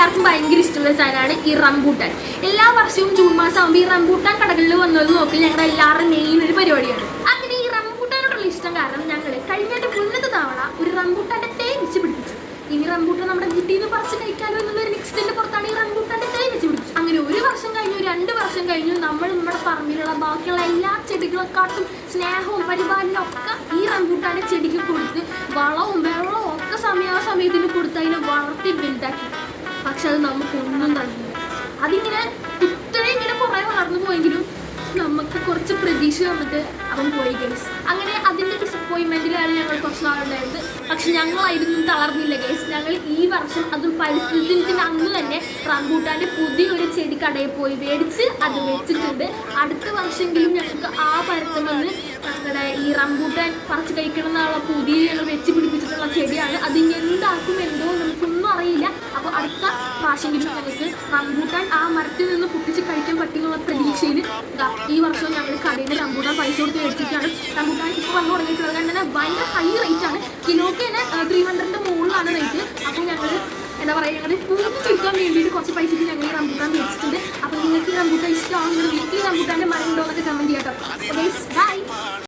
എല്ലാവർക്കും ഭയങ്കര ഇഷ്ടമുള്ള സാധനമാണ് ഈ റംബൂട്ടാൻ. എല്ലാ വർഷവും ജൂൺ മാസം ആകുമ്പോൾ ഈ റംബൂട്ടാൻ കടകളിൽ വന്നത് നോക്കി ഞങ്ങളുടെ എല്ലാവരും മെയിൻ ഒരു പരിപാടിയാണ്. അങ്ങനെ ഈ റംബൂട്ടാനോടുള്ള ഇഷ്ടം കാരണം ഞങ്ങൾ കഴിഞ്ഞിട്ട് മുന്നത്തെ തവണ ഒരു റംബൂട്ടാൻ്റെ തൈ വെച്ച് പിടിപ്പിച്ചു. ഇനി റംബൂട്ടാൻ നമ്മുടെ വീട്ടിൽ നിന്ന് പറിച്ച് കഴിക്കാനോ എന്നുള്ളൊരു നെക്സ്റ്റിന്റെ പുറത്താണ് ഈ റംബൂട്ടാൻ്റെ തൈ വെച്ച് പിടിച്ചു. അങ്ങനെ 1 വർഷം കഴിഞ്ഞു, 2 വർഷം കഴിഞ്ഞു, നമ്മൾ നമ്മുടെ പറമ്പിലുള്ള ബാക്കിയുള്ള എല്ലാ ചെടികളെക്കാട്ടും സ്നേഹവും പരിപാലനവും ഒക്കെ ഈ റംബൂട്ടാൻ്റെ ചെടിക്ക് കൊടുത്ത് വളവും വെള്ളവും ഒക്കെ സമയത്തിന് കൊടുത്ത് അതിനെ വളർത്തി വലുതാക്കി. പക്ഷെ അത് നമുക്കൊന്നും നൽകില്ല. അതിങ്ങനെ ഇങ്ങനെ കുറേ വളർന്നു പോയെങ്കിലും നമുക്ക് കുറച്ച് പ്രതീക്ഷ വന്നിട്ട് അവൻ പോയി ഗൈസ്. അങ്ങനെ അതിൻ്റെ ഡിസപ്പോയിൻമെൻറ്റിലാണ് ഞങ്ങൾ കുറച്ച് നാളുണ്ടായത്. പക്ഷെ ഞങ്ങളായിരുന്നു തളർന്നില്ല ഗൈസ്. ഞങ്ങൾ ഈ വർഷം അതും പരിസ്ഥിതി ദിനത്തിന് അന്ന് തന്നെ റംബൂട്ടാൻ്റെ പുതിയൊരു ചെടി കടയിൽ പോയി മേടിച്ച് അത് വെച്ചിട്ടുണ്ട്. അടുത്ത വർഷമെങ്കിലും ഞങ്ങൾക്ക് ആ പരത്തമെന്ന് ഞങ്ങളുടെ ഈ റംബൂട്ടാൻ പറിച്ച് കഴിക്കണം എന്നുള്ള പുതിയ ഞങ്ങൾ വെച്ച് പിടിപ്പിച്ചിട്ടുള്ള ചെടിയാണ്. അത് എന്താക്കും എന്തോ നമുക്കൊന്നും അറിയില്ല. അപ്പോൾ അടുത്ത പ്രാവശ്യമെങ്കിലും ഞങ്ങൾക്ക് റംബൂട്ടാൻ ആ മരത്തിൽ നിന്ന് പൊട്ടിച്ച് കഴിക്കാൻ പറ്റുന്നുള്ള പ്രതീക്ഷയിൽ ഈ വർഷം ഞങ്ങൾ കടയിൽ നിന്ന് റംബൂട്ടാൻ പൈസ കൊടുത്ത് മേടിച്ചിട്ടാണ്. റംബൂട്ടാൻ ഇപ്പോൾ വന്നു തുടങ്ങിയിട്ടുള്ളത് കാരണം തന്നെ ഭയങ്കര ഹൈ റേറ്റ് ആണ്. കിലോക്ക് തന്നെ 300ന്റെ മുകളിലാണ് റേറ്റ്. അപ്പോൾ ഞങ്ങൾ എന്താ പറയുക, ഞങ്ങൾ പൂർത്തി ചുരുക്കാൻ വേണ്ടിയിട്ട് കുറച്ച് പൈസയ്ക്ക് ഞങ്ങൾ ഈ റംബൂട്ടാൻ മേടിച്ചിട്ടുണ്ട്. അപ്പോൾ നിങ്ങൾക്ക് ഈ റംബൂട്ടാൻ ഇഷ്ടമാണെങ്കിൽ